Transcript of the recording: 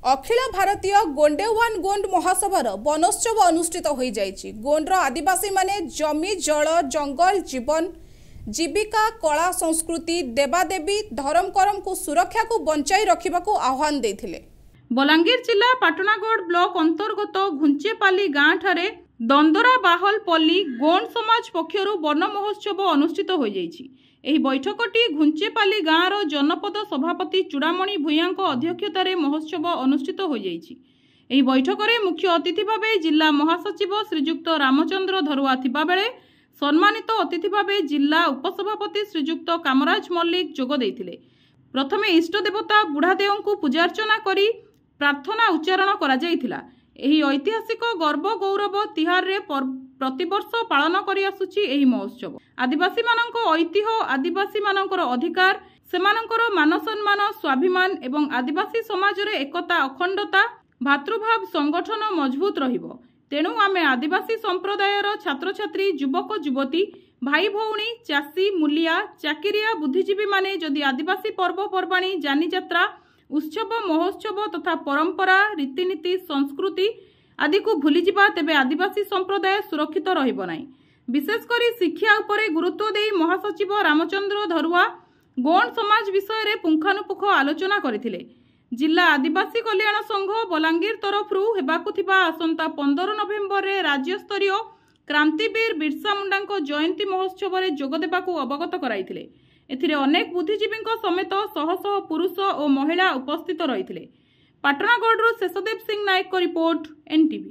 अखिल भारतीय गोंडेवान गोंड महासभार वनोत्सव अनुष्ठित हो जाइछि। गोंडर आदिवासी माने जमी जल जंगल जीवन जीविका कला संस्कृति देवादेवी धर्म करम को सुरक्षा को बंचाई रखिबा को आह्वान देथिले। बलांगीर जिला पाटनागढ़ ब्लॉक अंतर्गत घुंचेपाली गाँव ठारे दंदरा बाहल पल्ली गोंड समाज पक्षरु वन महोत्सव अनुष्ठित हो जाइछि। एही बैठकटी घुंचेपाली गाँवर जनपद सभापति चूड़ामणि भूया अध्यक्षतार महोत्सव अनुष्ठित हो जाइछि। एही बैठक में मुख्य अतिथि भाव जिला महासचिव श्रीजुक्त रामचंद्र धरुआ थिबा बेले सम्मानित अतिथि भाव जिला उपसभापति श्रीजुक्त कामराज मल्लिक जोग देइथिले। प्रथमे इष्ट देवता बुढ़ादेव को पूजार्चना करी प्रार्थना उच्चारण करा जाइथिला। एही ऐतिहासिक गर्व गौरव तिहार रे प्रतिवर्ष पालन करि आसुछि। एही महोत्सव आदिवासी मानक ऐतिह्य आदिवासी मानकर अधिकार सेमानकर मान सम्मान स्वाभिमान एवं आदिवासी समाज रे एकता अखंडता भातृभाव संगठन मजबूत रहिबो। तेणु आमे आदिवासी संप्रदायर छात्र छात्री युवक युवती भाई भौणी चाषी मूलिया चाकिरिया बुद्धिजीवी माने जदि आदिवासी पर्वपर्वाणी जानी यात्रा उत्सव महोत्सव तथा परंपरा रीतिनीति संस्कृति आदि को भूली जिबा तेबे आदिवासी संप्रदाय सुरक्षित रहिबो नाही। विशेषकर शिक्षा उपरे गुरुत्व देई महासचिव रामचंद्र धरुआ गोंड समाज विषय रे पुंखानुपुख आलोचना करथिले। जिला आदिवासी कल्याण संघ बलांगीर तरफरु हेबाकु थिबा आसंता 15 नवेम्बर रे राज्य स्तरीय क्रांतिवीर बिरसा मुंडा जयंती महोत्सव रे जोग देबाकु अवगत कराइथिले। एथिरे अनेक बुद्धिजीवी समेत शह शह पुरुष और महिला उपस्थित रहिथिले। पाटनागढ़ शेषदेव सिंह नायक रिपोर्ट NTV।